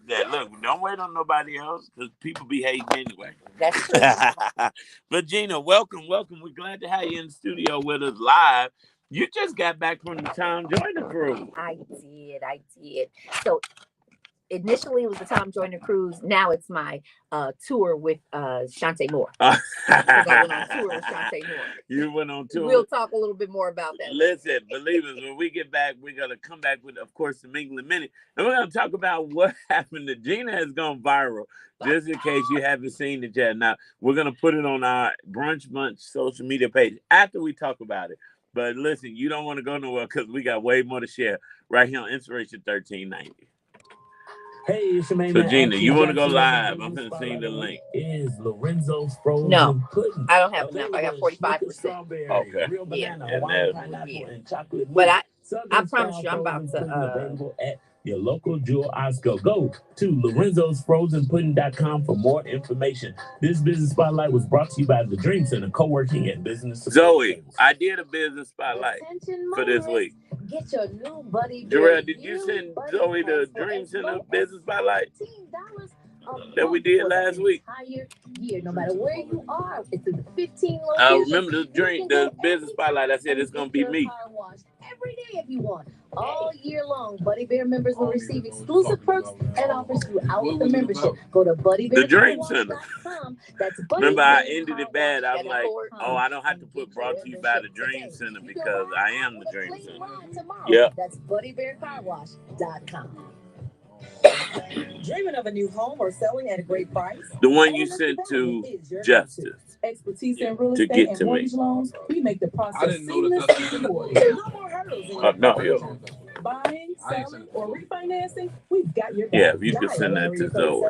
that. Look, don't wait on nobody else because people be hating anyway. That's true. But Gina, welcome. We're glad to have you in the studio with us live. You just got back from the Tom Joyner cruise. I did. So initially it was the Tom Joyner cruise. Now it's my tour with Shantae Moore. Because I went on tour with Shantae Moore. You went on tour. We'll talk a little bit more about that. Listen, believe us, when we get back, we're going to come back with, of course, the Mingling Minute. And we're going to talk about what happened to Gina has gone viral, just in case you haven't seen it yet. Now, we're going to put it on our Brunch Bunch social media page after we talk about it. But listen, you don't want to go nowhere because we got way more to share right here on Inspiration 1390. Hey, it's your main So man, Gina, you want to go Jackson. live? I'm going to send the link. Is Lorenzo's frozen pudding. I don't have enough. I got 45%. Okay. Real banana, Yeah. Hawaiian pineapple, and chocolate. But I Southern promise style you, I'm about frozen to. pudding available at your local Jewel Osco. Go to lorenzosfrozenpudding.com for more information. This business spotlight was brought to you by the Dream Center, co-working and business support. Zoe, I did a business spotlight for this week. Get your new Buddy Jarrell, did you send Zoe the Dream Center business spotlight that we did last week? Year, no matter where you are, it's in the 15 locations. Remember the business spotlight? I said it's gonna be me. Every day if you want. All year long, Buddy Bear members will receive exclusive perks and offers throughout the membership. Go to The Dream Center. That's Remember, I ended it bad. I was like, oh, I don't have to put brought to you by the Dream Center because I am the Dream Center. Yeah. That's buddybearcarwash.com. Dreaming of a new home or selling at a great price? The one you sent to Justice. Expertise in real To estate get and to me. mortgage loans. We make the process seamless and rewarding. No more hurdles in your buying, selling, or refinancing. We've got your back. Yeah, if you could send that to Zoe.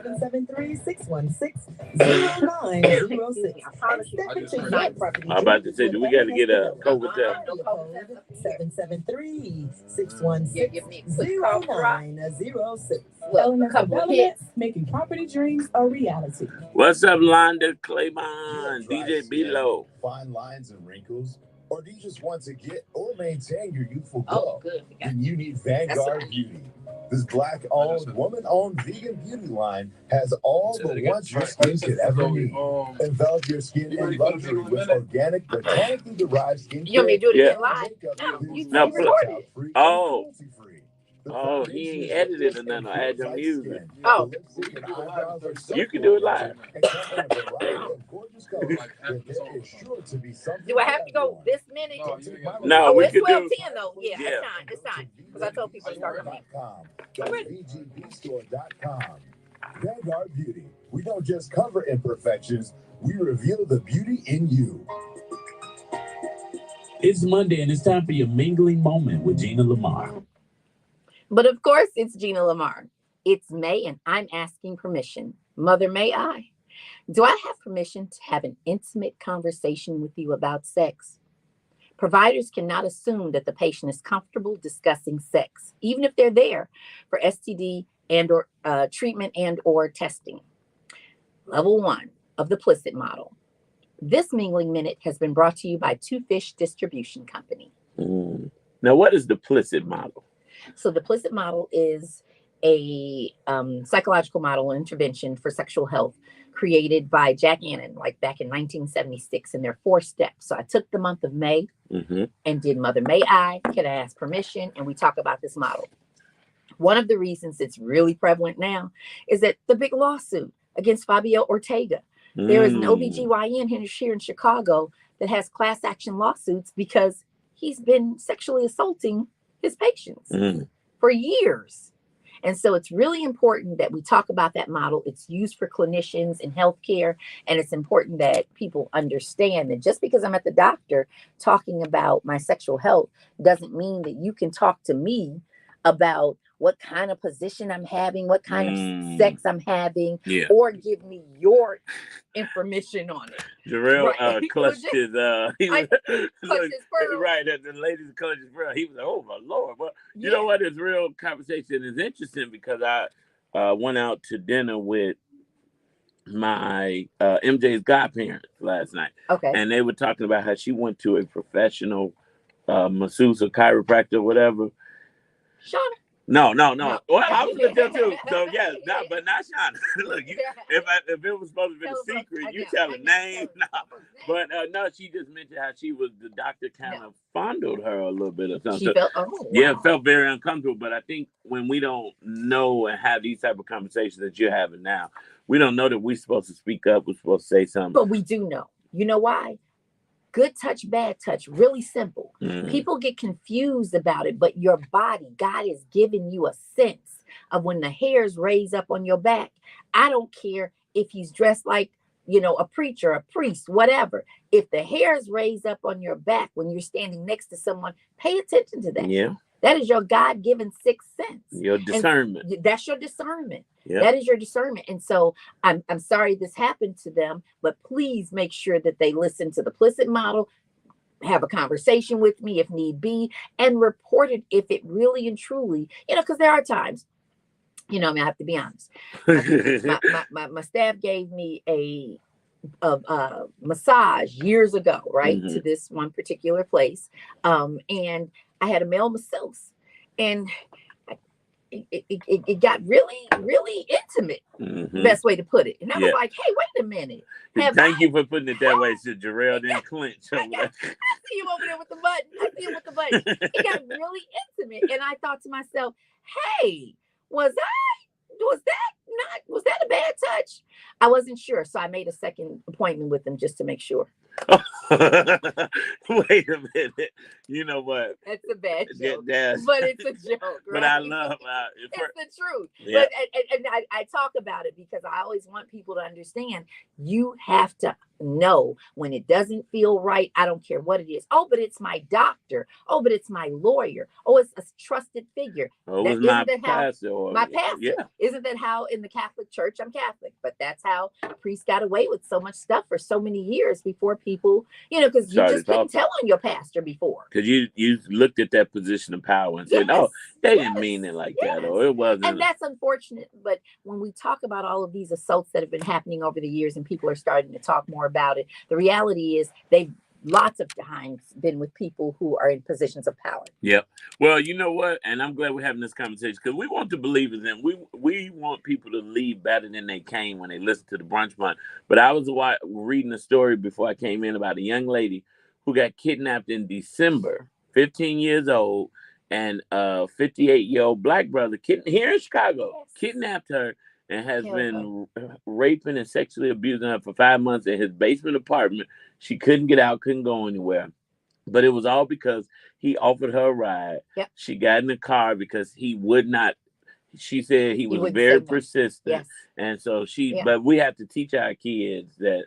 773-616-0106. I'm about to say, do we got to get a COVID test? 773-616-0906. Element Development, making property dreams a reality. What's up, Londa Claymon, DJ B-Lo? Fine lines and wrinkles, or do you just want to get or maintain your youthful glow? Then you need Vanguard Beauty. This Black-owned, woman-owned vegan beauty line has all the ones your skin could ever need. Envelop your skin in luxury with organic, botanically derived skin. You want me to do it again live? No, you recorded it. Oh, he ain't edited or nothing. I had your music. Oh. You can do it live. Do I have to go this minute? No, we it's could 12:10 do. though. Yeah, it's time. Because I told people to start with me. Vanguard Beauty. We don't just cover imperfections, we reveal the beauty in you. It's Monday, and it's time for your mingling moment with Gina Lamar. But of course, it's Gina Lamar. It's May, and I'm asking permission. Mother, may I? Do I have permission to have an intimate conversation with you about sex? Providers cannot assume that the patient is comfortable discussing sex, even if they're there for STD and or treatment and or testing. Level 1 of the Plicit model. This Mingling Minute has been brought to you by Two Fish Distribution Company. Now, what is the Plicit model? So the Plicit model is a psychological model intervention for sexual health created by Jack Annan, like back in 1976, and there are 4 steps. So I took the month of May and did Mother, may I? Can I ask permission? And we talk about this model. One of the reasons it's really prevalent now is that the big lawsuit against Fabio Ortega. There is an OBGYN here in Chicago that has class action lawsuits because he's been sexually assaulting his patients for years. And so it's really important that we talk about that model. It's used for clinicians in healthcare. And it's important that people understand that just because I'm at the doctor talking about my sexual health doesn't mean that you can talk to me about what kind of position I'm having, what kind of sex I'm having, or give me your information on it. Jarrell clutched his his pearl. Right, the ladies clutched his pearl. He was like, oh my Lord. But you know what? This real conversation is interesting because I went out to dinner with my MJ's godparents last night. Okay. And they were talking about how she went to a professional masseuse or chiropractor or whatever. Shauna. No. Well, I was gonna tell too. So yeah, no, but not Shauna. Look, if it was supposed to be a secret, you tell a name. No. But no, she just mentioned how the doctor kind of fondled her a little bit or something. She felt, yeah, it felt very uncomfortable. But I think when we don't know and have these type of conversations that you're having now, we don't know that we're supposed to speak up. We're supposed to say something. But we do know. You know why? Good touch, bad touch, really simple. Mhm. People get confused about it, but your body, God has given you a sense of when the hairs raise up on your back. I don't care if he's dressed like, a preacher, a priest, whatever. If the hairs raise up on your back when you're standing next to someone, pay attention to that. Yeah. That is your God-given sixth sense. Your discernment. And that's your discernment. Yep. That is your discernment. And so I'm sorry this happened to them, but please make sure that they listen to the Plicit model, have a conversation with me if need be, and report it if it really and truly, because there are times, I have to be honest. My staff gave me a massage years ago, right, to this one particular place. And I had a male masseuse, and it got really, really intimate. Best way to put it. And I was like, hey, wait a minute. Thank you for putting it that way, so Jarrell didn't clinch. I see him over there with the button. It got really intimate. And I thought to myself, hey, was that a bad touch? I wasn't sure. So I made a second appointment with them just to make sure. Wait a minute. You know what? That's a bad joke. But it's a joke, right? But I love it's the truth. Yeah. But and I talk about it because I always want people to understand you have to know when it doesn't feel right. I don't care what it is. Oh, but it's my doctor. Oh, but it's my lawyer. Oh, it's a trusted figure. My pastor. My pastor. Yeah. Isn't that how in the Catholic Church? I'm Catholic, but that's how priests got away with so much stuff for so many years before people, because you just couldn't tell on your pastor before. Because you looked at that position of power and said, they didn't mean it like that, or it wasn't. And that's unfortunate. But when we talk about all of these assaults that have been happening over the years and people are starting to talk more about it, the reality is they've lots of times been with people who are in positions of power. Yeah. Well, you know what? And I'm glad we're having this conversation because we want the believers in. We want people to leave better than they came when they listen to the Brunch Month. But I was reading a story before I came in about a young lady who got kidnapped in December, 15 years old, and a 58-year-old black brother here in Chicago kidnapped her and has been raping and sexually abusing her for 5 months in his basement apartment. She couldn't get out, couldn't go anywhere. But it was all because he offered her a ride. Yep. She got in the car because he would not. She said he was very persistent. Yes. And so but we have to teach our kids that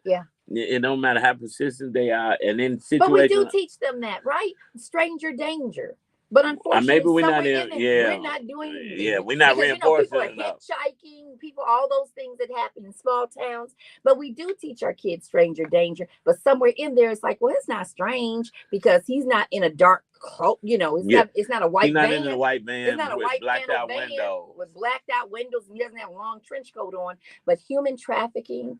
it don't matter how persistent they are. And in situations. But we do teach them that, right? Stranger danger. But unfortunately, maybe we're not we're not doing it. Yeah, we're not reinforcing people are hitchhiking, all those things that happen in small towns. But we do teach our kids stranger danger. But somewhere in there, it's like, well, it's not strange because he's not in a dark cult. It's not a white van. He's not in a white van. It's not a white blacked out windows. With blacked out windows, and he doesn't have a long trench coat on. But human trafficking,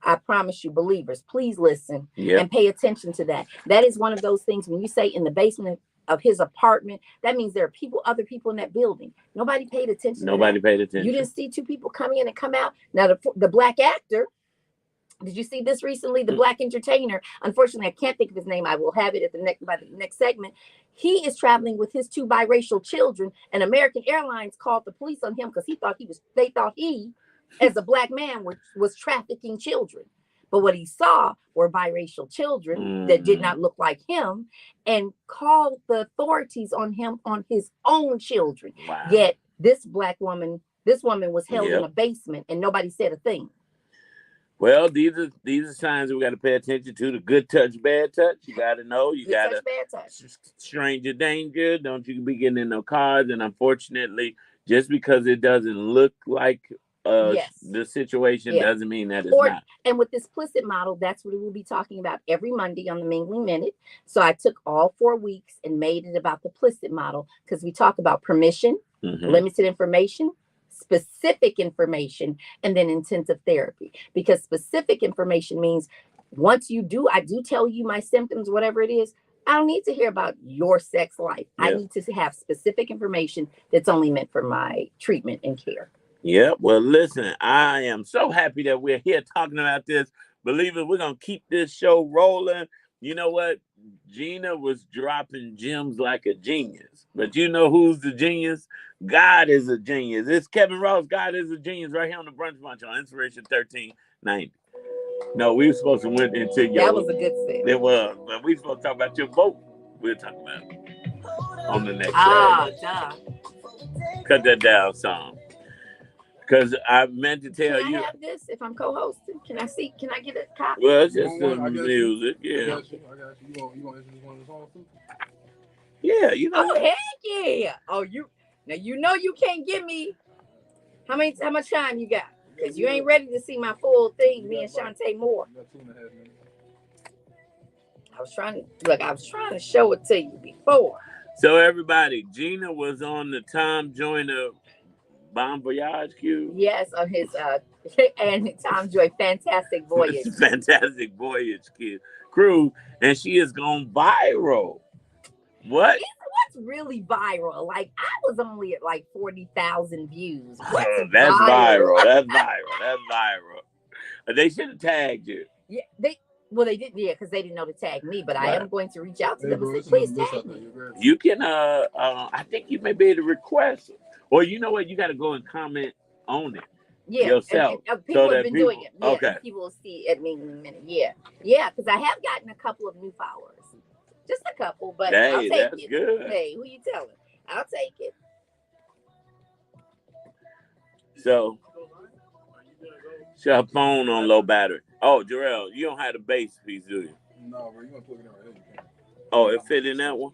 I promise you, believers, please listen and pay attention to that. That is one of those things when you say in the basement of his apartment, that means there are other people in that building. Nobody paid attention. Paid attention. You didn't see two people come in and come out. Now the black actor, did you see this recently? The black entertainer, unfortunately, I can't think of his name. I will have it by the next segment. He is traveling with his 2 biracial children, and American Airlines called the police on him because they thought he, as a black man, was trafficking children. But what he saw were biracial children that did not look like him, and called the authorities on him on his own children. Wow. Yet this woman was held in a basement and nobody said a thing. Well, these are signs we got to pay attention to. The good touch, bad touch. You got to know. You got to stranger danger. Don't you be getting in no cars. And unfortunately, just because it doesn't look like the situation doesn't mean that it's not. And with this Plicit model, that's what we'll be talking about every Monday on the Mingling Minute. So I took all 4 weeks and made it about the Plicit model because we talk about permission, limited information, specific information, and then intensive therapy. Because specific information means once I do tell you my symptoms, whatever it is, I don't need to hear about your sex life. Yeah. I need to have specific information that's only meant for my treatment and care. Yeah, well, listen, I am so happy that we're here talking about this. Believe it, we're going to keep this show rolling. You know what? Gina was dropping gems like a genius. But you know who's the genius? God is a genius. It's Kevin Ross. God is a genius right here on the Brunch Bunch on Inspiration 1390. No, we were supposed to went into your... That was a good set. It was. But we were supposed to talk about your vote. We'll talk about it on the next show. Duh. Cut that down some. Because I meant to tell you. Can I have this if I'm co-hosting? Can I see? Can I get a copy? Well, it's just the music. Yeah. I got you. You want to introduce one of the songs too? Yeah, you know. Oh, heck yeah. Oh, you can't give me how much time you got? Because you ain't ready to see my full thing, me and Shantae Moore. You got 2.5 minutes. I was trying to show it to you before. So everybody, Gina was on the Tom Joyner Bon Voyage cue. Yes, on his and Tom Joy Fantastic Voyage. Fantastic Voyage cruise, and she has gone viral. What? What's really viral? Like, I was only at like 40,000 views. What's That's viral? That's viral. They should have tagged you. Yeah, they didn't. Yeah, because they didn't know to tag me. But I am going to reach out to them and say, bro, please tag me. You can. I think you may be able to request, or you know what? You got to go and comment on it. Yeah, yourself. And people so have been doing it. Yeah, okay. People will see it in a minute. Yeah, because I have gotten a couple of new followers. Just a couple, but I'll take that's it. Good. Hey, who you telling? I'll take it. So, her phone on low battery. Oh, Jarrell, you don't have the bass piece, do you? No, bro, you want to plug it in right here. Oh, it fit in that one?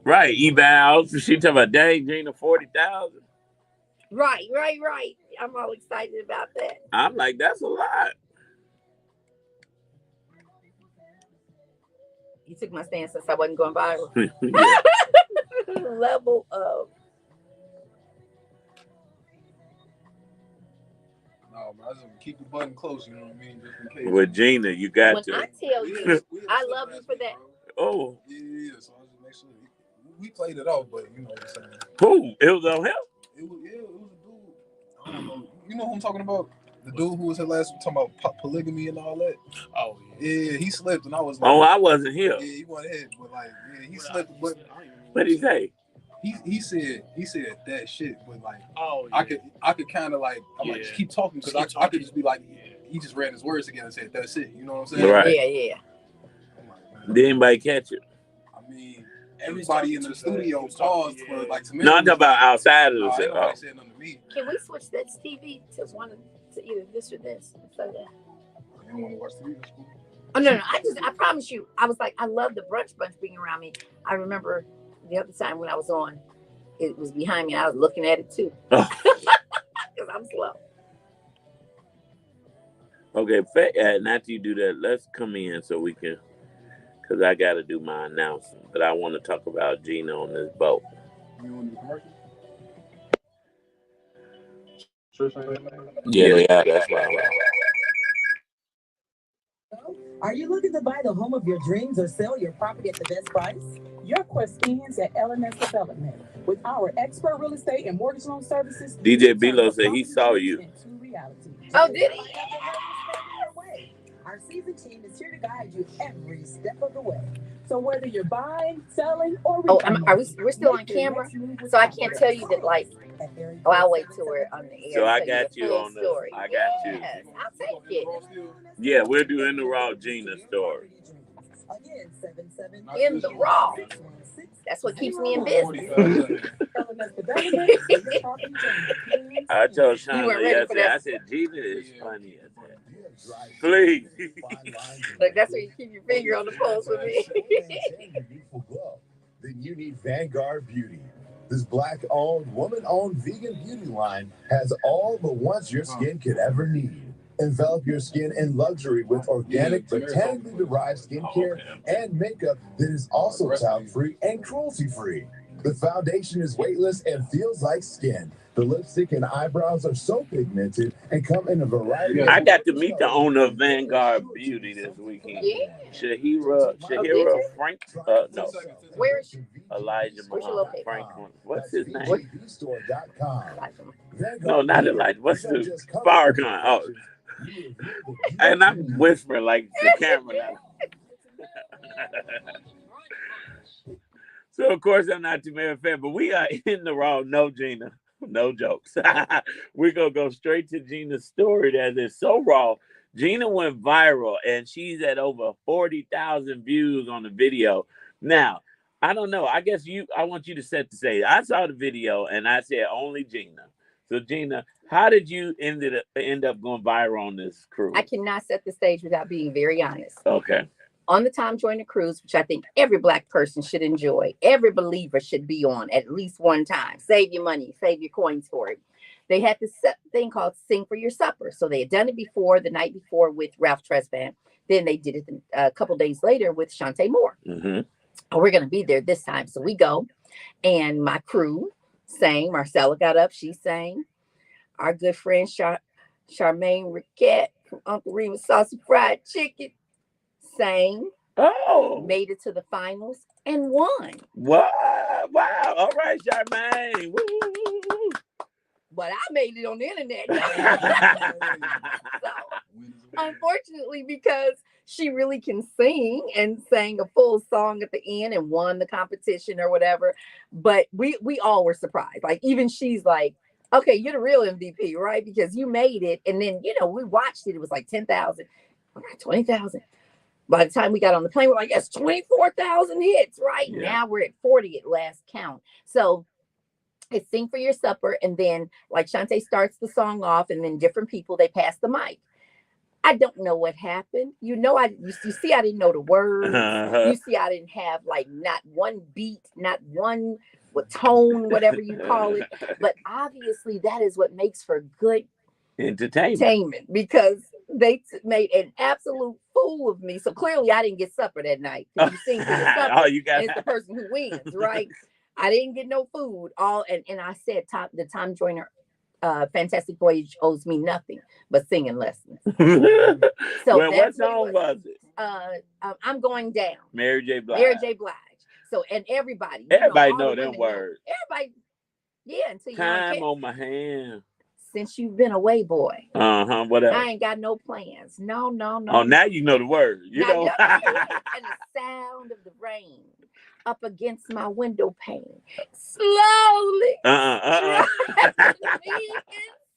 Right, evals. She talking about, dang, Gina, 40,000. Right. I'm all excited about that. I'm like, that's a lot. You took my stance since I wasn't going viral. Level of. No, bro, I just want to keep the button close, you know what I mean? Just in case. With Gina, you got to. When I tell you, I love you for that. Oh. Yeah, so I just make sure. We played it off, but you know what I'm saying. Who? It was on him? It was a dude. I don't know. You know who I'm talking about? The dude who was here last week talking about polygamy and all that. Oh, yeah, he slipped, and I was like, oh, I wasn't here. Yeah, he wasn't here, but like, yeah, he slipped. But what did he say? He said that shit, but like, oh, yeah. I could kind of like, I'm like, just keep talking because I could just be like, he just ran his words again and said that's it. You know what I'm saying? Right. Yeah. Like, did anybody catch it? I mean, everybody in the studio paused for like some. No, I'm talking about outside of the set. Oh. Said nothing to me. Can we switch that TV to either this or this? So that. You don't want to watch TV? Oh no! I promise you, I was like, I love the Brunch Bunch being around me. I remember the other time when I was on, it was behind me. I was looking at it too, because I'm slow. Okay, not you do that. Let's come in so we can, because I got to do my announcement. But I want to talk about Gina on this boat. You want to do commercial? Yeah, that's right. Are you looking to buy the home of your dreams or sell your property at the best price? Your quest ends at LMS Development. With our expert real estate and mortgage loan services, DJ Bilo said he saw you. Oh, did he? Our seasoned team is here to guide you every step of the way. So whether you're buying, selling, or we're still on camera, so I can't tell you that. Like, I'll wait till we're on the air. So I got you on the story. I got you. I'll take it. Yeah, we're doing the raw Gina story. In the raw. That's what keeps me in business. I told Shonda yesterday, I said, Gina is funny as that. Please. Look, that's where you keep your finger on the pulse with me. Then you need Vanguard Beauty. This Black-owned, woman-owned vegan beauty line has all the ones your skin could ever need. Envelop your skin in luxury with organic, botanically derived skincare and makeup that is also talc-free and cruelty-free. The foundation is weightless and feels like skin. The lipstick and eyebrows are so pigmented and come in a variety of I got to meet the owner of Vanguard Beauty this weekend. Yeah. Shahira Frank. No. Where is she? Elijah Where's she Muhammad located? Franklin. What's his name? VGBstore.com. No, not Elijah. What's the Farrakhan? Oh, and I'm whispering like the camera now. So of course I'm not too many a fan, but we are in the raw. No, Gina, no jokes. We're gonna go straight to Gina's story that is so raw. Gina went viral and she's at over 40,000 views on the video. Now, I don't know. I guess I want you to set the stage. I saw the video and I said only Gina. So Gina, how did you end up going viral on this cruise? I cannot set the stage without being very honest. Okay. On the Tom Joyner cruise, which I think every Black person should enjoy, every believer should be on at least one time. Save your money, save your coins for it. They had this thing called Sing for Your Supper. So they had done it before, the night before with Ralph Tresvant. Then they did it a couple days later with Shantae Moore. Mm-hmm. Oh, we're going to be there this time. So we go, and my crew sang. Marcella got up, she sang. Our good friend Charmaine Riquette from Uncle Remus Saucy Fried Chicken sang. Oh, made it to the finals and won. Wow! All right, Charmaine. Woo. But I made it on the internet. So, unfortunately, because she really can sing and sang a full song at the end and won the competition or whatever. But we all were surprised. Like, even she's like, okay, you're the real MVP, right? Because you made it. And then, we watched it. It was like 10,000, 20,000. By the time we got on the plane, we're like, yes, 24,000 hits, right? Yeah. Now we're at 40 at last count. So it's Sing for Your Supper. And then like Shantae starts the song off and then different people, they pass the mic. I don't know what happened. You see, I didn't know the words. You see, I didn't have like not one beat, not one tone, whatever you call it. But obviously that is what makes for good entertainment because they made an absolute fool of me. So clearly I didn't get supper that night. You sing for your supper, it's the person who wins, right? I didn't get no food. And I said the Tom Joyner Fantastic Voyage owes me nothing but singing lessons. So what song was it? I'm Going Down. Mary J. Blige. So and everybody know them words. Everybody, yeah. Until Time on my hand. Since you've been away, boy. What else? I ain't got no plans. No. Oh, now you know the word. You know. And the sound of the rain up against my window pane, slowly driving me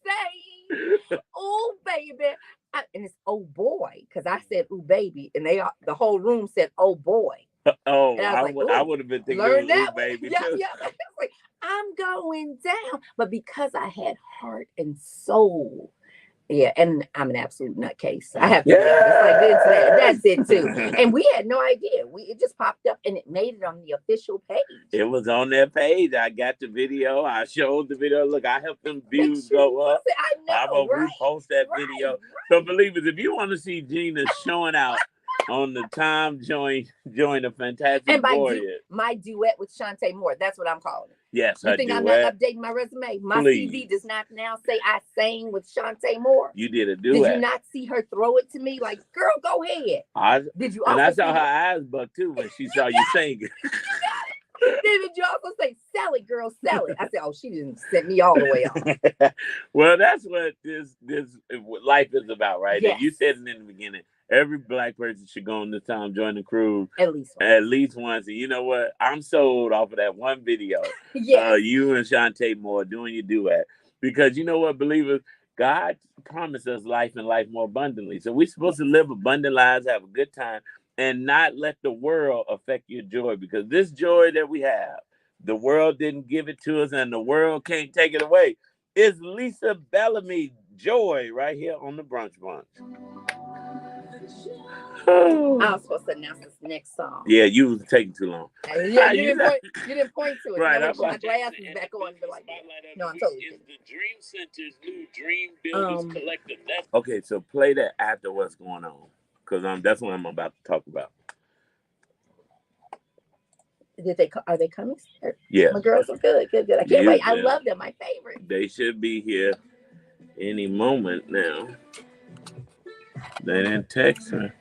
insane. Oh, baby. And it's oh boy, because I said oh baby, and the whole room said oh boy. Oh, I would have been thinking learn that baby. Yeah. Like, I'm going down, but because I had heart and soul, yeah, and I'm an absolute nutcase. I have to be honest. Like that's it too. And we had no idea. It just popped up and it made it on the official page. It was on their page. I got the video. I showed the video. Look, I helped them views go up. I know. I'm gonna repost that video. Right. So, believers, if you want to see Gina showing out on the Tom Joyner Fantastic Voyage, my duet with Shantae Moore. That's what I'm calling it. Yes, you think duet. I'm not updating my resume? My CV does not now say I sang with Shantae Moore. You did a duet. Did you not see her throw it to me? Like, girl, go ahead. Did you? And I saw her eyes buck too when she saw you singing. Did you also say, sell it, girl, sell it? I said, oh, she didn't set me all the way on. Well, that's what this life is about, right? Yes. You said it in the beginning. Every Black person should go on this Tom Joyner cruise at least once. And you know what? I'm sold off of that one video. Yes. You and Shantae Moore doing your duet. Because you know what, believers? God promised us life and life more abundantly. So we're supposed to live abundant lives, have a good time, and not let the world affect your joy. Because this joy that we have, the world didn't give it to us and the world can't take it away. It's Lisa Bellamy joy right here on the Brunch Bunch. I was supposed to announce this next song. Yeah, you was taking too long. Yeah, you didn't point to it. Right. I put my glasses back on and be like, no, I'm totally kidding. It's the Dream Center's new Dream Builders Collective. Okay, so play that after what's going on. Because that's what I'm about to talk about. Are they coming? Yeah. My girls are good. I can't wait. I love them. My favorite. They should be here any moment now. They didn't text her.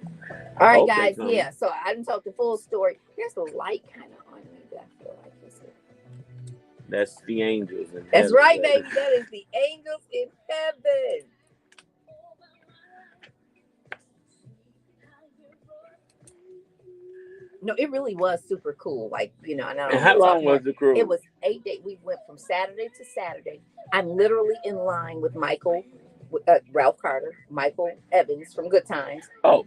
All right, guys. Yeah. So I didn't talk the full story. There's a light kind of on me that I feel like is it. That's the angels in heaven. That's right, baby. That is the angels in heaven. No, it really was super cool. Like, and how long was the cruise? It was 8 days. We went from Saturday to Saturday. I'm literally in line with Ralph Carter, Michael Evans from Good Times. Oh.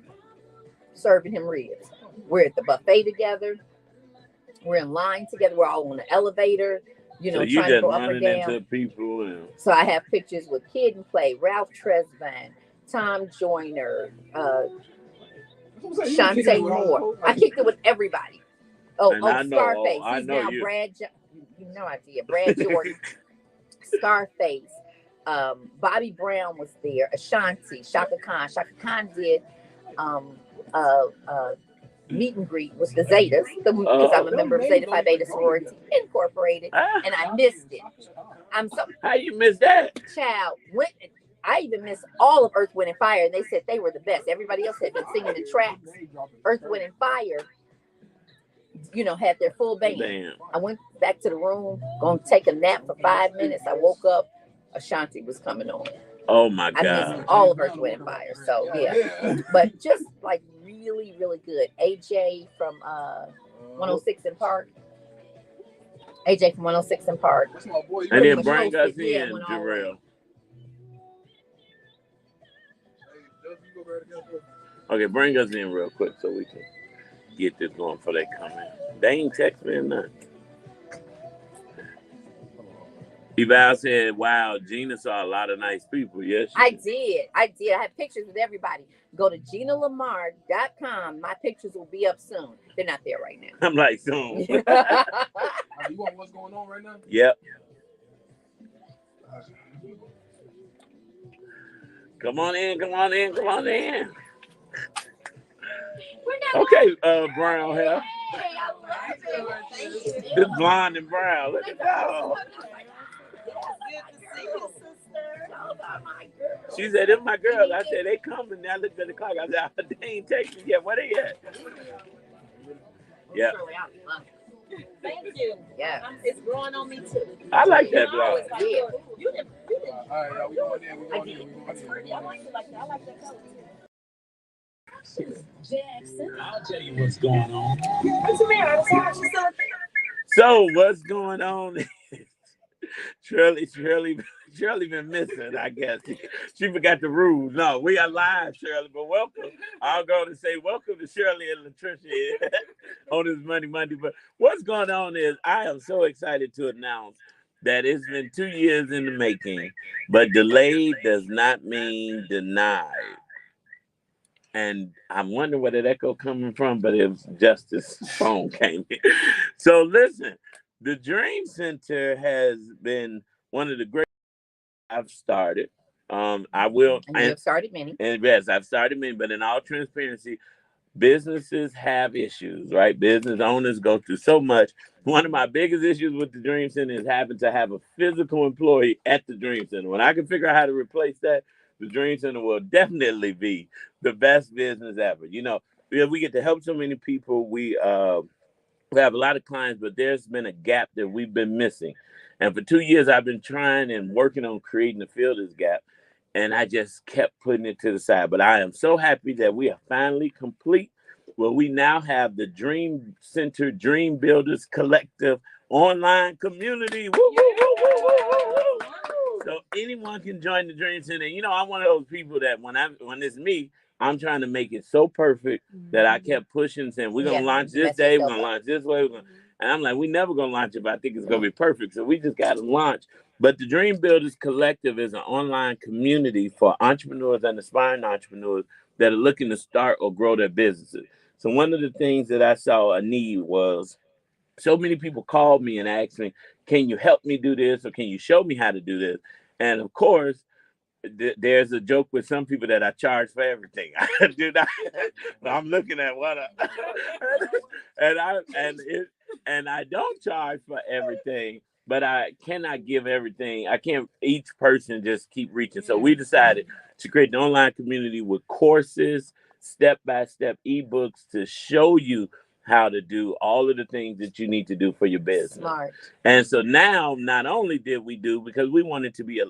Serving him ribs. We're at the buffet together. We're in line together. We're all on the elevator, so trying to go up or down. Into people and... So I have pictures with Kid and Play, Ralph Tresvant, Tom Joyner, Shantae Moore. I kicked it with everybody. Scarface. He's now Brad. No idea. Brad Jordan. Scarface. Bobby Brown was there. Ashanti. Shaka Khan. Shaka Khan did meet and greet with the Zetas because I'm a member of Zeta Phi Beta Sorority Incorporated, and I missed it. How you missed that? Child, I even missed all of Earth, Wind, and Fire, and they said they were the best. Everybody else had been singing the tracks. Earth, Wind, and Fire, had their full band. Damn. I went back to the room, going to take a nap for 5 minutes. I woke up, Ashanti was coming on. Oh my God. I missed all of Earth, Wind, and Fire. So, yeah. But just like really, really good. AJ from 106 in Park. AJ from 106 in Park. And then bring us in, Jarrell. Okay, bring us in real quick so we can get this going before they come in. They ain't text me or nothing. Eval said, wow, Gina saw a lot of nice people. Yes, I did. I have pictures with everybody. Go to GinaLamar.com. My pictures will be up soon. They're not there right now. I'm like, soon. You want what's going on right now? Yep. Come on in. Okay, brown hair. This blonde and brown. Look at that. She said, "It's my girl." I said, "They coming." Now look at the clock. I said, "They ain't texting yet. Where they at?" Yeah. Thank you. Yeah. It's growing on me too. I like that blonde. Yeah. You didn't. All right, we going in. I like that color. Jackson. I'll tell you what's going on. What's the matter? So what's going on? Shirley been missing, I guess. She forgot the rules. No, we are live, Shirley, but welcome. I'll go to say welcome to Shirley and Latricia on this Money Monday. But what's going on is I am so excited to announce that it's been 2 years in the making, but delayed does not mean denied. And I'm wondering where that echo coming from, but it was Justice's phone came in. So listen, the Dream Center has been one of the great I've started. I will. And you've started many. And yes, I've started many, but in all transparency, businesses have issues, right? Business owners go through so much. One of my biggest issues with the Dream Center is having to have a physical employee at the Dream Center. When I can figure out how to replace that, the Dream Center will definitely be the best business ever. We get to help so many people. We have a lot of clients, but there's been a gap that we've been missing. And for 2 years, I've been trying and working on creating to fill this gap. And I just kept putting it to the side. But I am so happy that we are finally complete. Well, we now have the Dream Center Dream Builders Collective online community. Woo, woo, woo, woo, woo, woo, woo. So anyone can join the Dream Center. I'm one of those people that when it's me, I'm trying to make it so perfect that I kept pushing, saying, we're going to launch this day, we're going to launch this way. And I'm like, we never going to launch it, but I think it's going to be perfect. So we just got to launch. But the Dream Builders Collective is an online community for entrepreneurs and aspiring entrepreneurs that are looking to start or grow their businesses. So one of the things that I saw a need was so many people called me and asked me, can you help me do this? Or can you show me how to do this? And of course, there's a joke with some people that I charge for everything. I'm looking at what and I don't charge for everything, but I cannot give everything. I can't, each person just keep reaching. So we decided to create an online community with courses, step-by-step ebooks to show you how to do all of the things that you need to do for your business. Smart. And so now, not only did we do, because we wanted to be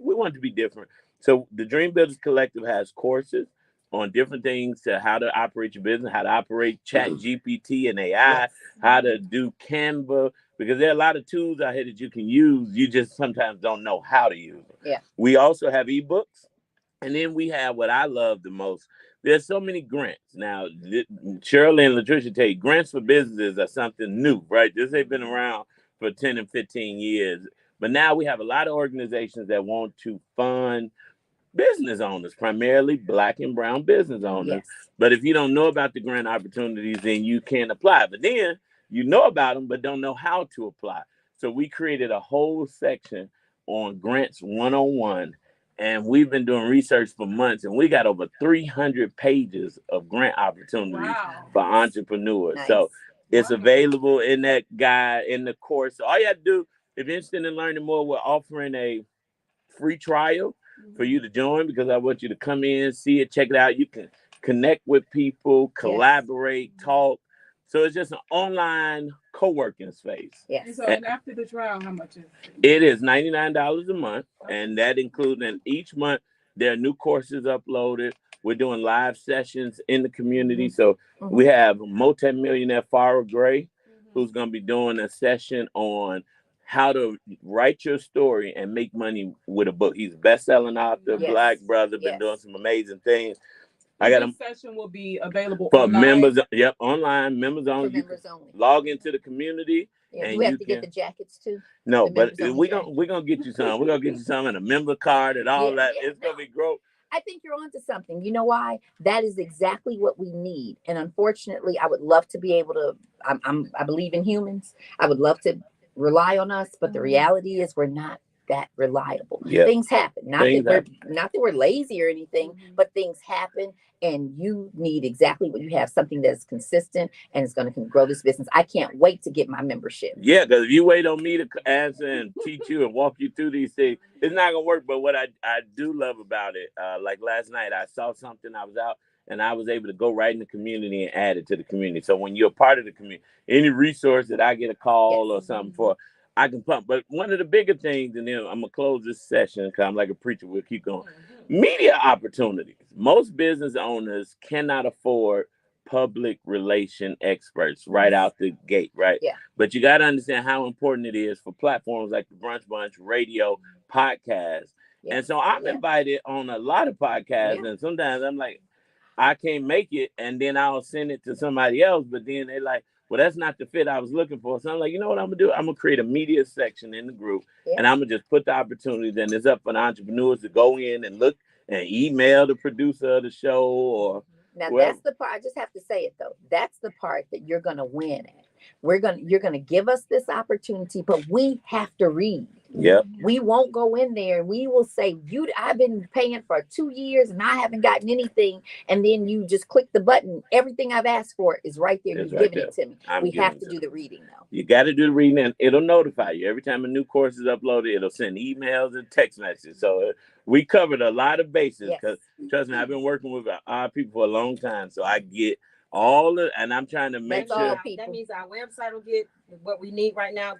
we wanted to be different. So the Dream Builders Collective has courses on different things to how to operate your business, how to operate Chat GPT and AI, how to do Canva, because there are a lot of tools out here that you can use. You just sometimes don't know how to use them. Yeah. We also have ebooks. And then we have what I love the most. There's so many grants. Now, Shirley and Latricia tell you, grants for businesses are something new, right? This ain't been around for 10 and 15 years. But now we have a lot of organizations that want to fund business owners, primarily Black and brown business owners. Yes. But if you don't know about the grant opportunities, then you can't apply. But then you know about them, but don't know how to apply. So we created a whole section on grants 101. And we've been doing research for months, and we got over 300 pages of grant opportunities for entrepreneurs. Nice. So it's available in that guide, in the course. So all you have to do, if you're interested in learning more, we're offering a free trial for you to join, because I want you to come in, see it, check it out. You can connect with people, collaborate, talk. So it's just an online co-working space. Yes. And after the trial, how much is it? It is $99 a month, and that includes, and each month there are new courses uploaded. We're doing live sessions in the community. So we have multimillionaire Farrah Gray, who's going to be doing a session on how to write your story and make money with a book. He's a best-selling author, Black brother, been doing some amazing things. This session will be available for online. members. Yep, online, members only. Members only. Log into the community. Yeah, and you have to get the jackets too. No, but we're gonna get you some. We're gonna get you some and a member card and all that. It's gonna be great. I think you're onto something. You know why? That is exactly what we need. And unfortunately, I would love to be able to. I believe in humans. I would love to rely on us, but the reality is we're not that reliable. Things happen. Not that we're lazy or anything, but things happen, and you need exactly what you have, something that's consistent and it's going to grow this business. I can't wait to get my membership. Yeah, because if you wait on me to answer and teach you and walk you through these things, it's not gonna work. But what I do love about it, like last night, I saw something, I was out, and I was able to go right in the community and add it to the community. So when you're a part of the community, any resource that I get a call or something for, I can pump. But one of the bigger things, and then I'm gonna close this session because I'm like a preacher, we'll keep going. Media opportunities. Most business owners cannot afford public relation experts right out the gate, right? Yeah. But you got to understand how important it is for platforms like the Brunch Bunch, radio, podcasts. And so I'm invited on a lot of podcasts, and sometimes I'm like, I can't make it, and then I'll send it to somebody else, but then they're like, well, that's not the fit I was looking for. So I'm like, you know what I'm gonna do? I'm gonna create a media section in the group, and I'm gonna just put the opportunities, and it's up for the entrepreneurs to go in and look and email the producer of the show or. Now that's the part. I just have to say it though. That's the part that you're gonna win at. You're gonna give us this opportunity, but we have to read. Yep. We won't go in there and we will say, I've been paying for 2 years and I haven't gotten anything. And then you just click the button. Everything I've asked for is right there. You've given it to me. We have to do the reading though. You got to do the reading, and it'll notify you. Every time a new course is uploaded, it'll send emails and text messages. So we covered a lot of bases because trust me, I've been working with our people for a long time. So I get all of, and I'm trying to make sure. That means our website will get what we need right now.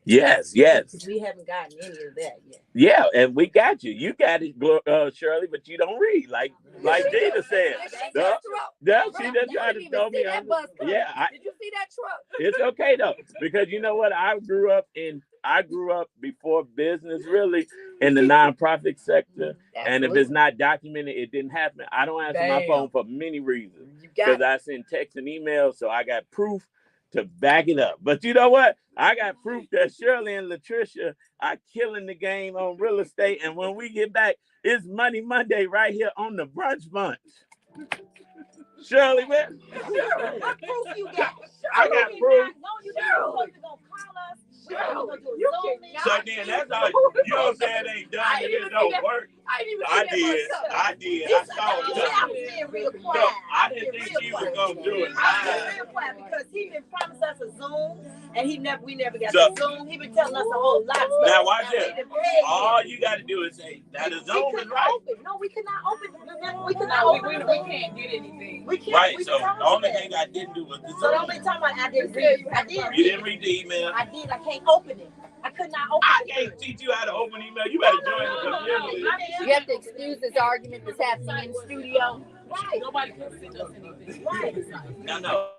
Yes. Because we haven't gotten any of that yet. Yeah, and we got you. You got it, Shirley, but you don't read, like Gina said. She just tried to tell me. Did you see that truck? It's okay though, because you know what? I grew up before business, really, in the nonprofit sector. And if it's not documented, it didn't happen. I don't answer my phone for many reasons. Because I send text and emails, so I got proof to back it up. But you know what? I got proof that Shirley and Latricia are killing the game on real estate. And when we get back, it's Money Monday right here on the Brunch Bunch. Shirley, man. What proof you got? I got proof. No, you don't. You're going to call us. So then that's all. You don't say it ain't done and it don't work. I did. I saw it. I was being real quiet. No, I didn't think she was gonna do it. I was real quiet because he been promised us a Zoom, and we never got the Zoom. He been telling us a whole lot. Now watch this. All you got to do is say that the Zoom is right. No, we cannot open. We cannot open. We can't get anything. We can't. Right. So the only thing I didn't do was the Zoom. So the only time I didn't read. You didn't read the email. I did. I can't open it. I could not open it. I can't teach you how to open email. You better join the community. You have to excuse this argument that's happening in studio. Right. Nobody can send us anything. Right. No.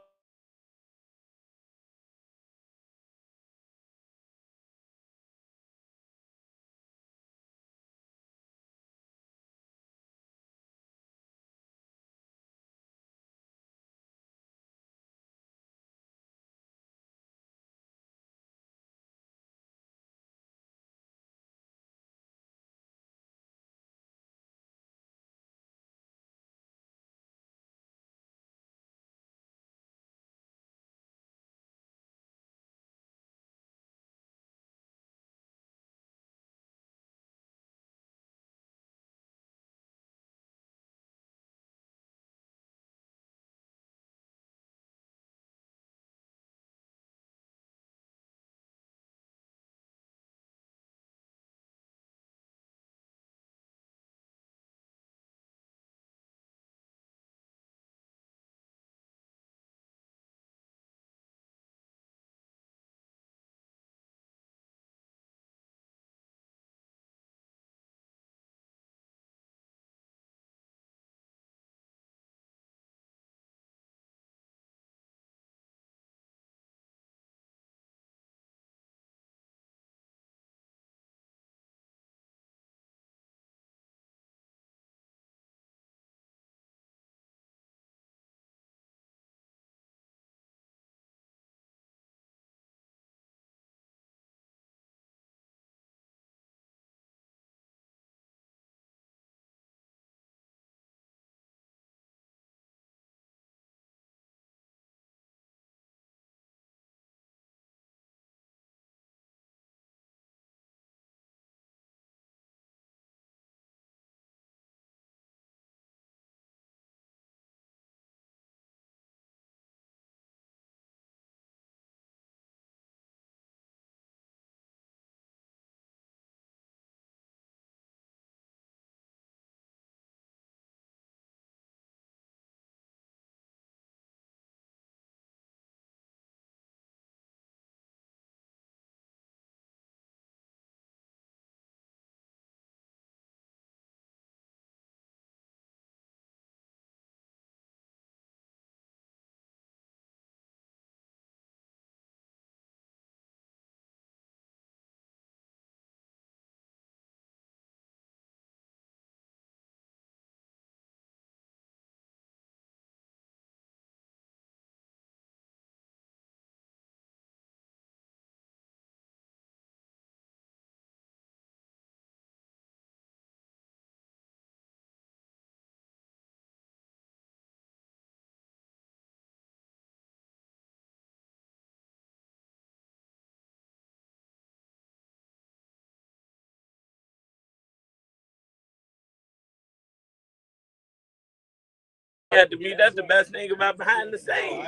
Had to be. That's the best thing about behind the scenes.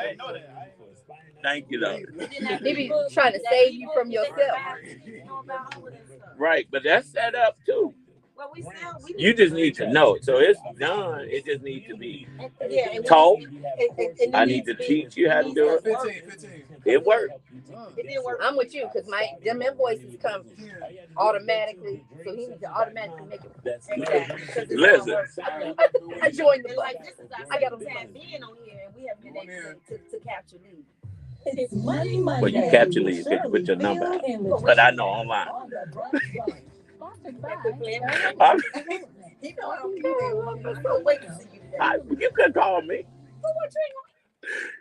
Thank you, though. They be trying to save you from yourself. Right, but that's set up too. You just need to know. So it's done. It just needs to be taught. I need to teach you how to do it. 15. It worked. I'm with you because them invoices come automatically, so he needs to automatically make it. Listen. I joined the bike. I got them tapped in on here, and we haven't been able to capture leads. It's Money Well, you capture leads, you put your number out. But I know online. You could call me.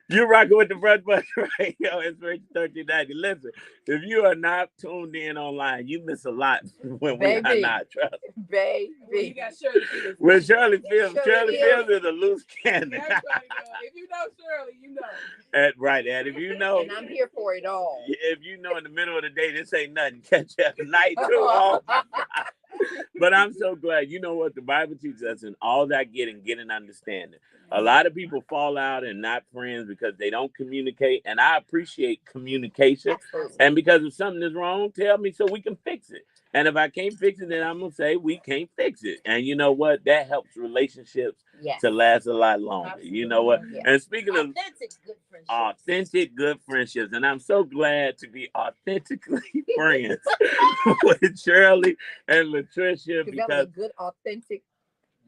You're rocking with the Brunch Buddy Radio. It's Rich 1390. Listen, if you are not tuned in online, you miss a lot when we are not. Trust me. Baby. Well, you got Shirley Fields. With Shirley Fields. Shirley Fields is a loose cannon. That's right, if you know Shirley, you know. Right, and if you know. And I'm here for it all. If you know in the middle of the day, this ain't nothing. Catch you at night too. Oh, my God. But I'm so glad. You know what? The Bible teaches us in all that getting understanding. A lot of people fall out and not friends because they don't communicate. And I appreciate communication. Absolutely. And because if something is wrong, tell me so we can fix it. And if I can't fix it, then I'm going to say we can't fix it. And you know what? That helps relationships to last a lot longer. Absolutely. You know what? Yeah. And speaking of authentic good friendships. and I'm so glad to be authentically friends with Shirley and Latricia Because that was a because good, authentic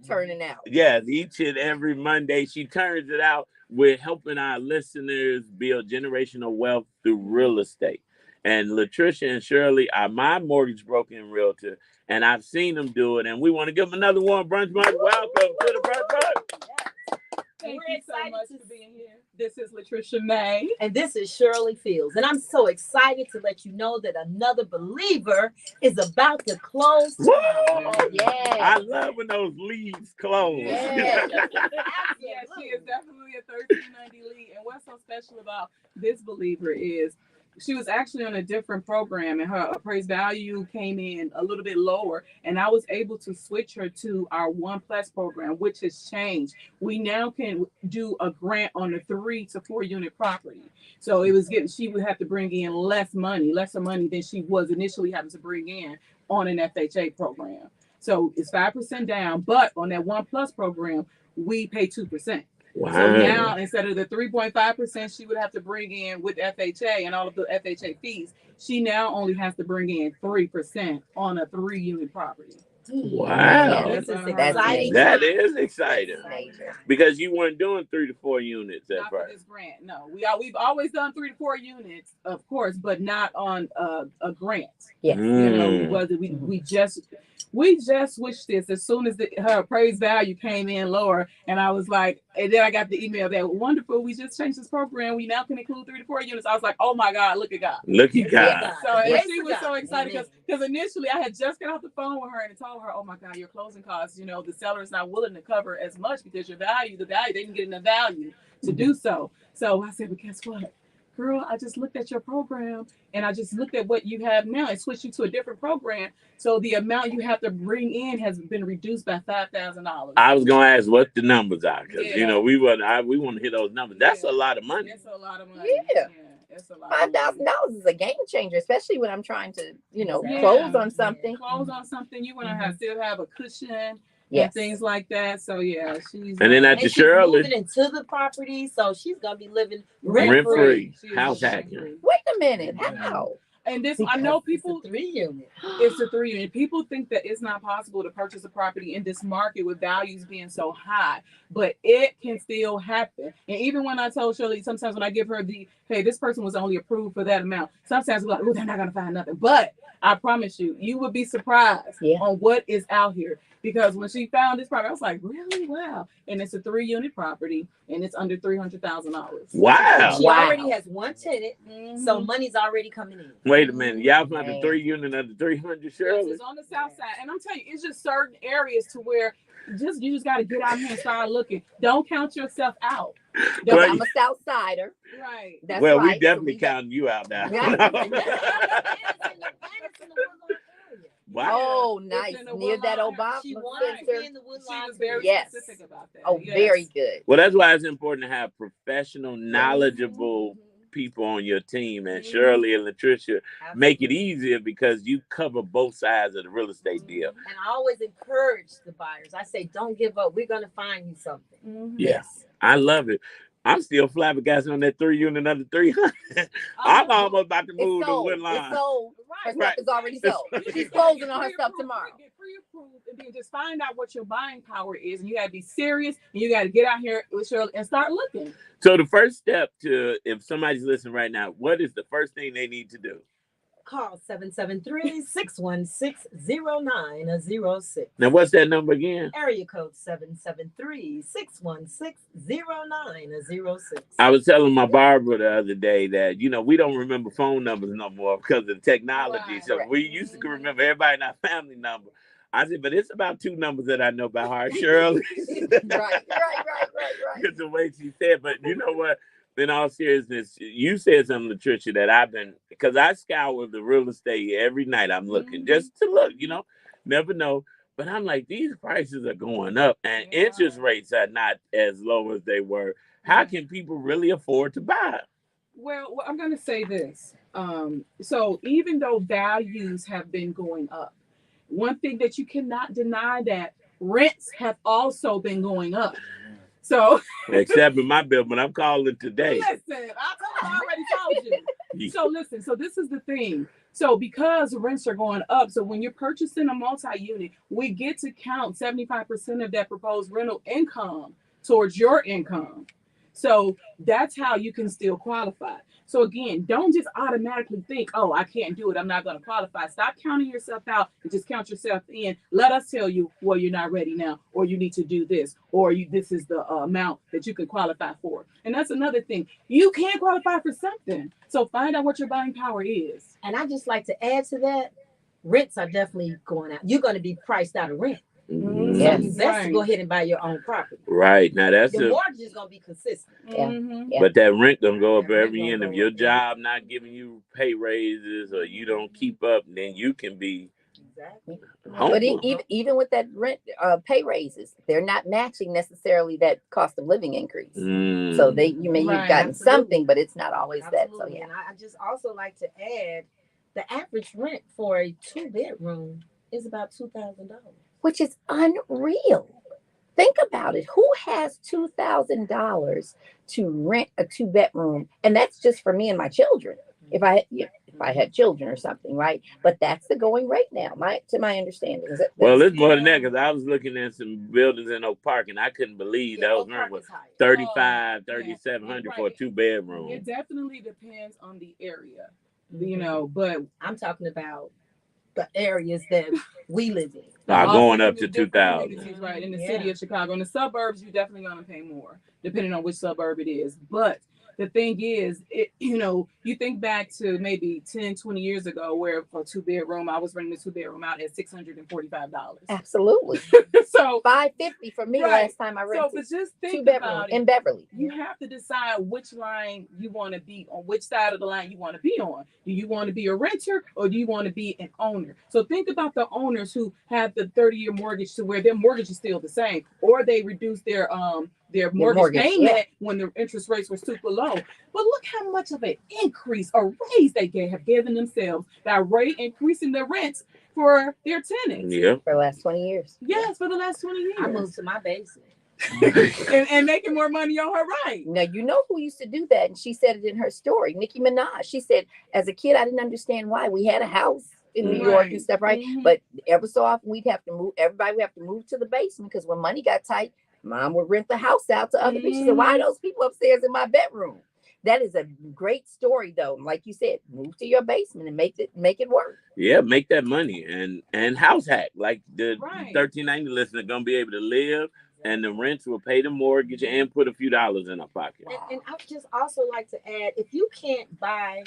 turning out. yes, each and every Monday she turns it out with helping our listeners build generational wealth through real estate. And Latricia and Shirley are my mortgage broking realtor, and I've seen them do it. And we want to give them another one, Brunch Month. Welcome to the Brunch Month. Thank We're you so excited much to for being here. This is Latricia May. And this is Shirley Fields. And I'm so excited to let you know that another believer is about to close. Woo! Oh, yeah. I love when those leaves close. Yeah. Yeah, she is definitely a 1390 lead. And what's so special about this believer is she was actually on a different program and her appraised value came in a little bit lower. And I was able to switch her to our One Plus program, which has changed. We now can do a grant on a 3 to 4 unit property. So it was she would have to bring in lesser money than she was initially having to bring in on an FHA program. So it's 5% down, but on that One Plus program, we pay 2%. Wow. So now instead of the 3.5% she would have to bring in with FHA and all of the FHA fees, she now only has to bring in 3% on a 3-unit property. Wow. Yeah, This is That's exciting. That is exciting. Major. Because you weren't doing 3 to 4 units at Not for first. this grant. No, we've always done 3 to 4 units, of course, but not on a grant. Yes. You know, Mm. we just switched this as soon as her appraised value came in lower, and I was like, and then I got the email that wonderful, we just changed this program. We now can include 3 to 4 units. I was like, oh my God, look at God. Look at God. So and Praise she to was God. so excited Amen. because initially I had just got off the phone with her and told her, oh my God, your closing costs, you know, the seller is not willing to cover as much because the value, they didn't get enough value to do so. So I said, but guess what? Girl, I just looked at your program and I just looked at what you have now and switched you to a different program. So the amount you have to bring in has been reduced by $5,000. I was gonna ask what the numbers are because Yeah. you know we want to hit those numbers. That's Yeah. a lot of money. It's a lot of money. Yeah. It's a lot. of money. $5,000 is a game changer, especially when I'm trying to, Yeah. close on something. Close on something, you want to still have a cushion Yes. and things like that. So yeah, she's And then And after she's Shirley, moving into the property, so she's gonna be living rent rent-free. free, She is house rent hacking. free. Wait a minute. How? And this, I know Because people. it's a 3-unit. It's a 3-unit. People think that it's not possible to purchase a property in this market with values being so high, but it can still happen. And even when I told Shirley, sometimes when I give her hey, this person was only approved for that amount, sometimes we're like, oh, they're not gonna find nothing. But I promise you would be surprised on what is out here. Because when she found this property, I was like, really? Wow. And it's a 3-unit property and it's under $300,000. Wow. She already has one tenant, so money's already coming in. Wait a minute, y'all found the 3-unit under 300, Yes, Shirley? it's on the south side. And I'm telling you, it's just certain areas to where you just got to get out here and start looking. Don't count yourself out. Well, I'm a South Sider. Right. That's well, right. we definitely counting you out now. Wow. Oh, nice. in the Near that Woodlawn. Obama She wanted to be Center. in the She Woodlawn. was very Yes. specific about that. Oh, Yes. very good. Well, that's why it's important to have professional, knowledgeable people on your team. And Shirley and Latricia make it easier because you cover both sides of the real estate deal. And I always encourage the buyers. I say, don't give up. We're gonna find you something. Yes, I love it. I'm still flabbergasted on that 3-unit under 300. I'm almost about to move It's to sold. Woodlawn. It's sold. Her Right. stuff is already sold. She's closing on her stuff tomorrow. Get pre-approved and then just find out what your buying power is. And you got to be serious and you got to get out here with Shirley and start looking. So the first step to, if somebody's listening right now, what is the first thing they need to do? Call 773-616-0906. Now, what's that number again? Area code 773-616-0906. I was telling my barber the other day that, we don't remember phone numbers no more because of the technology. Right. So we used to remember everybody in our family number. I said, but it's about 2 numbers that I know by heart, Shirley. Right. Because the way she said, but you know what? In all seriousness, you said something, Latricia, that because I scour the real estate every night. I'm looking just to look, Never know. But I'm like, these prices are going up and interest rates are not as low as they were. How can people really afford to buy? Well, I'm going to say this. So even though values have been going up, one thing that you cannot deny that rents have also been going up. So except in my building, I'm calling today. Listen, I already told you. So listen, so this is the thing. So because rents are going up, so when you're purchasing a multi-unit, we get to count 75% of that proposed rental income towards your income. So that's how you can still qualify. So again, don't just automatically think, oh, I can't do it, I'm not going to qualify. Stop counting yourself out and just count yourself in. Let us tell you, well, you're not ready now, or you need to do this, or this is the amount that you can qualify for. And that's another thing. You can qualify for something. So find out what your buying power is. And I just like to add to that, rents are definitely going out. You're going to be priced out of rent. Mm-hmm. So you best to go ahead and buy your own property. Right. Now that's the mortgage is gonna be consistent. Yeah. But that rent gonna go up every year. And if your job not giving you pay raises or you don't keep up, then you can be But even with that rent pay raises, they're not matching necessarily that cost of living increase. So you've gotten something, but it's not always that. So yeah. And I just also like to add, the average rent for a 2-bedroom is about $2,000. Which is unreal. Think about it. Who has $2,000 to rent a 2-bedroom? And that's just for me and my children. If I had children or something, right? But that's the going rate now, to my understanding. Well, it's more than that because I was looking at some buildings in Oak Park and I couldn't believe that was rent was $3,700 for a 2-bedroom. It definitely depends on the area, you know. But I'm talking about the areas that we live in. Going up to 2,000. Right, in the city of Chicago. In the suburbs, you're definitely going to pay more, depending on which suburb it is. But the thing is, you think back to maybe 10, 20 years ago where for a 2-bedroom, I was renting a 2-bedroom out at $645. Absolutely. So $550 for me last time I rented. So but just think 2-bedroom about it. in Beverly. You have to decide which line you want to be on, which side of the line you want to be on. Do you want to be a renter or do you want to be an owner? So think about the owners who have the 30-year mortgage to where their mortgage is still the same, or they reduce their mortgage payment when the interest rates were super low. But look how much of an increase or raise they have given themselves by increasing their rents for their tenants. Yeah. For the last 20 years. Yes, for the last 20 years. I moved to my basement. and making more money on her right. Now, you know who used to do that, and she said it in her story, Nicki Minaj. She said, as a kid, I didn't understand why. We had a house in New York and stuff, right? But ever so often, we'd have to move. Everybody would have to move to the basement because when money got tight, Mom would rent the house out to other people. She said, why are those people upstairs in my bedroom? That is a great story, though. Like you said, move to your basement and make it work. Yeah, make that money and house hack. Like the 1390 listener gonna be able to live, and the rents will pay the mortgage and put a few dollars in our pocket. And I would just also like to add, if you can't buy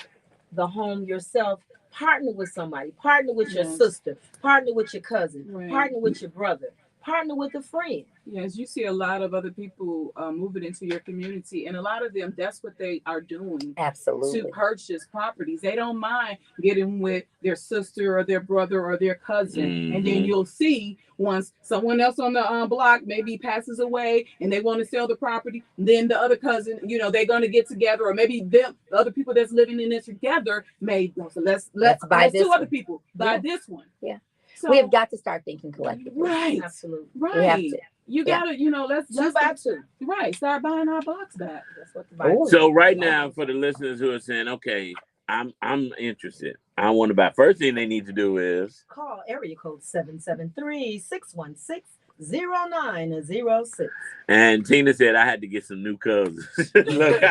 the home yourself, partner with somebody. Partner with your sister. Partner with your cousin. Partner with your brother. Partner with a friend. Yes, you see a lot of other people moving into your community, and a lot of them, that's what they are doing. Absolutely. To purchase properties. They don't mind getting with their sister or their brother or their cousin. And then you'll see once someone else on the block maybe passes away and they want to sell the property, then the other cousin, they're going to get together, or maybe the other people that's living in it together may, so let's buy this 2 other people, buy this one. Yeah. So, we have got to start thinking collectively. Right. Absolutely. Right. We have to. You gotta, let's buy 2. Right. Start buying our blocks back. That's what the Bible So right now, for the listeners who are saying, okay, I'm interested, I want to buy. First thing they need to do is call area code 773-616-0906. And Tina said I had to get some new cousins. Look,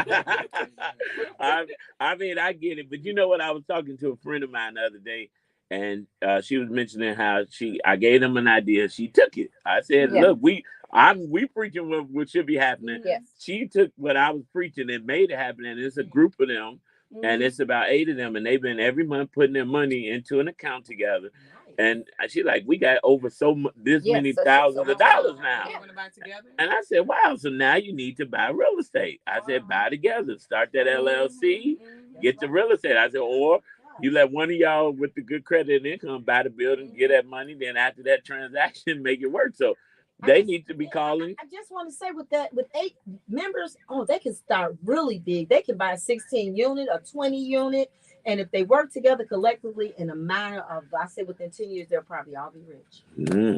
I mean, I get it, but you know what? I was talking to a friend of mine the other day. And she was mentioning how I gave them an idea. She took it. I said, look, we preaching what should be happening. Yes. She took what I was preaching and made it happen. And it's a group of them. And it's about 8 of them. And they've been every month putting their money into an account together. And she's like, we got over many thousands of dollars now. And I said, wow, so now you need to buy real estate. I said, buy together. Start that LLC. Get the real estate. I said, or You let one of y'all with the good credit and income buy the building, get that money. Then after that transaction, make it work. So they need to be calling. I just want to say with 8 members, they can start really big. They can buy a 16 unit, a 20 unit. And if they work together collectively in a matter of, I say within 10 years, they'll probably all be rich.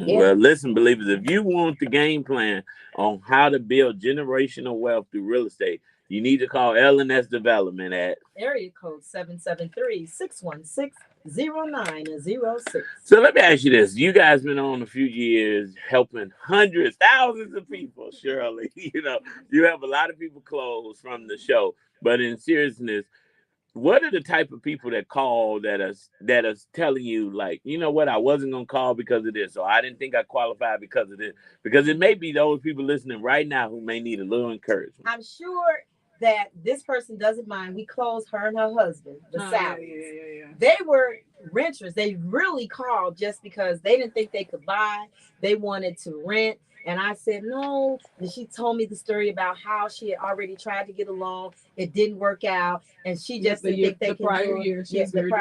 Well, listen, believers, if you want the game plan on how to build generational wealth through real estate, you need to call L&S Development at area code 773-616-0906. So let me ask you this. You guys been on a few years helping hundreds, thousands of people, Shirley. You have a lot of people close from the show. But in seriousness, what are the type of people that call that are telling you, like, you know what, I wasn't going to call because of this, or I didn't think I qualified because of this? Because it may be those people listening right now who may need a little encouragement. I'm sure that this person doesn't mind. We closed her and her husband, the Sallies. They were renters. They really called just because they didn't think they could buy. They wanted to rent. And I said, no. And she told me the story about how she had already tried to get a loan. It didn't work out. And she just didn't think they could do it. She was very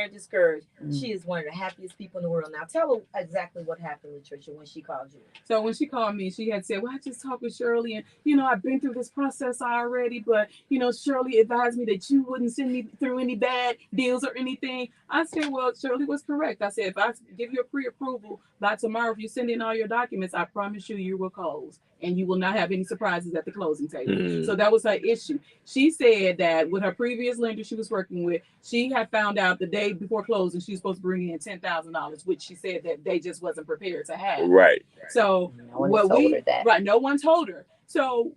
discouraged. She is one of the happiest people in the world. Now, tell her exactly what happened, Latricia, when she called you. So when she called me, she had said, well, I just talked with Shirley. And, I've been through this process already. But, Shirley advised me that you wouldn't send me through any bad deals or anything. I said, well, Shirley was correct. I said, if I give you a pre-approval by tomorrow, if you send in all your documents, I promise you will close and you will not have any surprises at the closing table. So that was her issue. She said that with her previous lender she was working with, she had found out the day before closing she was supposed to bring in $10,000, which she said that they just wasn't prepared to have. Right. So no one told her that. Right, no one told her. So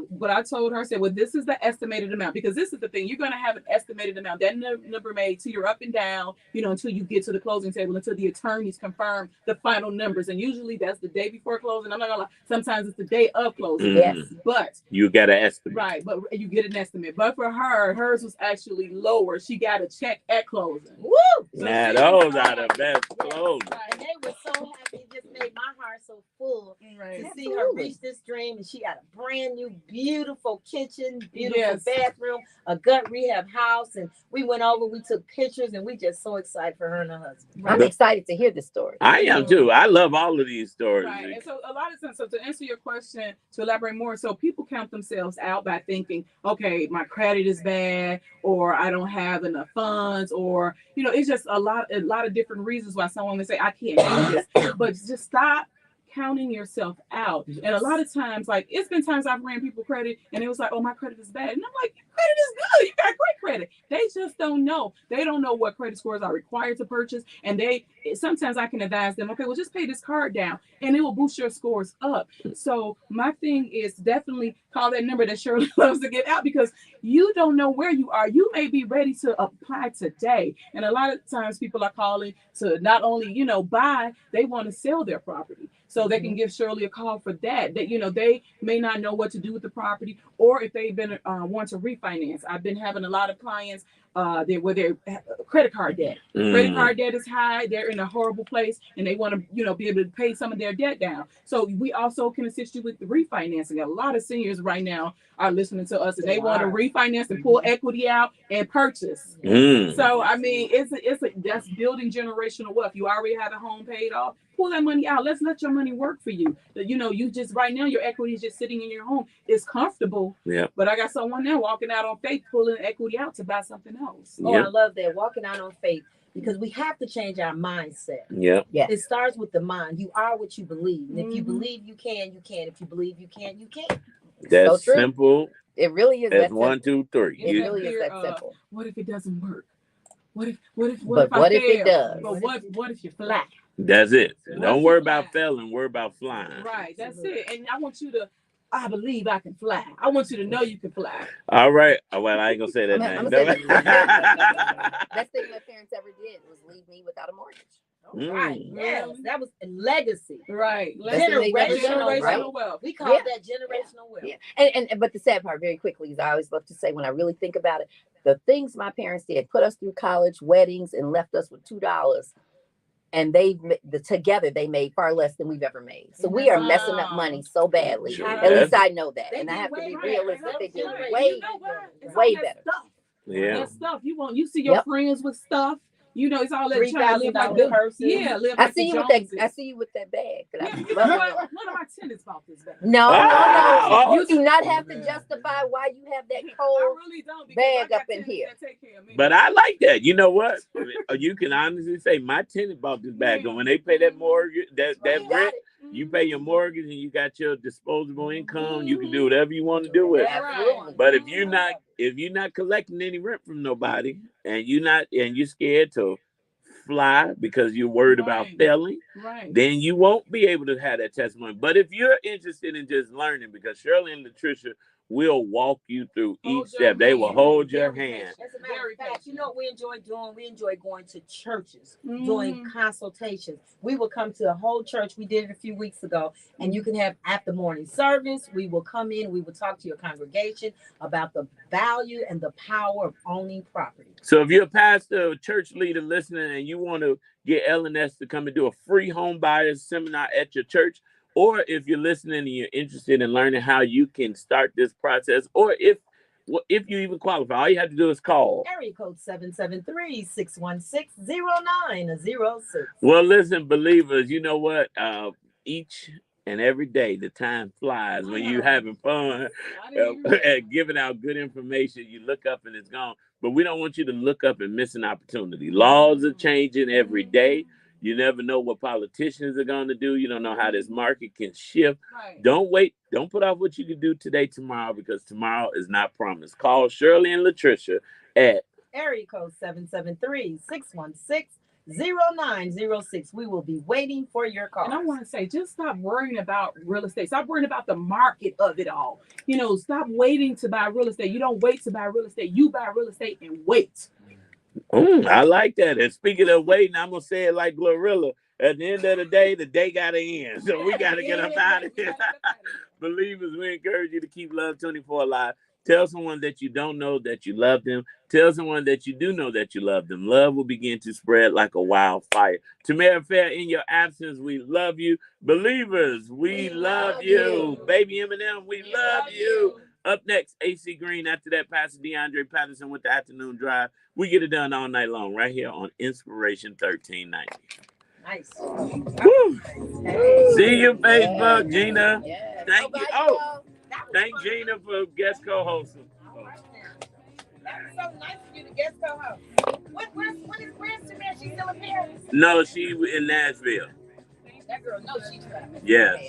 what I told her, I said, well, this is the estimated amount, because this is the thing. You're going to have an estimated amount. That number made till you're up and down, until you get to the closing table, until the attorneys confirm the final numbers. And usually that's the day before closing. I'm not going to lie. Sometimes it's the day of closing. Yes. But you got an estimate. Right. But you get an estimate. But for her, hers was actually lower. She got a check at closing. Woo! So now, those are the best closing. Right. And they were so happy. It just made my heart so full to see her reach this dream. And she got a brand new, beautiful kitchen, beautiful bathroom, a gut rehab house. And we went over, we took pictures, and we just so excited for her and her husband. I'm excited to hear the story. I am too. I love all of these stories. Right. And so a lot of times, so to answer your question, to elaborate more, so people count themselves out by thinking, okay, my credit is bad, or I don't have enough funds, or, it's just a lot of different reasons why someone would say, I can't do this. But just stop counting yourself out. And a lot of times, like, it's been times I've ran people credit and it was like, oh, my credit is bad. And I'm like, your credit is good. You got great credit. They just don't know. They don't know what credit scores are required to purchase. And sometimes I can advise them, okay, well, just pay this card down and it will boost your scores up. So my thing is definitely call that number that Shirley loves to give out, because you don't know where you are. You may be ready to apply today. And a lot of times people are calling to not only, buy, they want to sell their property. So they can give Shirley a call for that. That they may not know what to do with the property, or if they've been want to refinance. I've been having a lot of clients with their credit card debt. Credit card debt is high. They're in a horrible place, and they want to be able to pay some of their debt down. So we also can assist you with the refinancing. A lot of seniors right now are listening to us, and they want to refinance and pull equity out and purchase. So I mean, that's building generational wealth. You already have a home paid off. Pull that money out. Let's let your money work for you. You just right now your equity is just sitting in your home. It's comfortable. Yeah. But I got someone now walking out on faith, pulling equity out to buy something else. Oh, I love that. Walking out on faith, because we have to change our mindset. Yeah. It starts with the mind. You are what you believe. And if you believe you can, you can. If you believe you can, you can. That's so simple. It really is. That's 1, 2, 3. It really is that simple. What if it doesn't work? What if it does? But what if you fly? That's it. Don't worry about failing. Worry about flying. Right. That's it. And I want you to, I believe I can fly. I want you to know you can fly. All right. Well, I ain't gonna say that name. Best thing my parents ever did was leave me without a mortgage. Right. Yes. That was a legacy. Right. Generational wealth. We call that generational wealth. Yeah. And but the sad part, very quickly, is I always love to say, when I really think about it, the things my parents did, put us through college, weddings, and left us with $2. And together they made far less than we've ever made. So we are messing up money so badly. At least I know that. And I have to be realistic. They did way better. Yeah. That stuff you see your friends with stuff. You know, it's all that trying to live like the person. Yeah, live I like see the you with Joneses. that. I see you with that bag. Yeah, you know what? One of my tenants bought this bag. No. You do not have to justify why you have that cold really don't, bag up in here. But I like that. You know what? You can honestly say my tenant bought this bag, and when they pay that mortgage, that rent, you pay your mortgage, and you got your disposable income. You can do whatever you want to do with it. But if you're not collecting any rent from nobody, and you're scared to fly because you're worried about failing, then you won't be able to have that testimony. But if you're interested in just learning, because Shirley and Latricia will walk you through each step. They will hold your hand. As a matter of fact, you know what we enjoy doing? We enjoy going to churches, doing consultations. We will come to a whole church. We did it a few weeks ago, and you can have after morning service. We will come in. We will talk to your congregation about the value and the power of owning property. So if you're a pastor or church leader listening and you want to get LNS to come and do a free home buyers seminar at your church, or if you're listening and you're interested in learning how you can start this process, or if you even qualify, all you have to do is call. Area code 773-616-0906. Well, listen, believers, you know what? Each and every day, the time flies when you're having fun and giving out good information. You look up and it's gone. But we don't want you to look up and miss an opportunity. Laws are changing every day. You never know what politicians are going to do. You don't know how this market can shift. Don't wait. Don't put off what you can do today, tomorrow, because tomorrow is not promised. Call Shirley and Latricia at area code 773-616-0906. We will be waiting for your call. And I want to say, just stop worrying about real estate. Stop worrying about the market of it all. You know, stop waiting to buy real estate. You don't wait to buy real estate. You buy real estate and wait. I like that. And speaking of waiting, I'm going to say it like Glorilla. At the end of the day got to end. So we got to get up out of here. Believers, we encourage you to keep Love 24 alive. Tell someone that you don't know that you love them. Tell someone that you do know that you love them. Love will begin to spread like a wildfire. Tamara Fair, in your absence, we love you. Believers, we love you. Baby Eminem, we love you. Up next, AC Green. After that, Pastor DeAndre Patterson with the afternoon drive. We get it done all night long right here on Inspiration 1390. Nice. Woo. See you, Facebook, Gina. Thank you. Thank Gina for guest co-hosting. That was so nice of you to guest co-host. When is Branson there? She's still in Paris? No, she in Nashville. That girl knows she's traveling. Yes.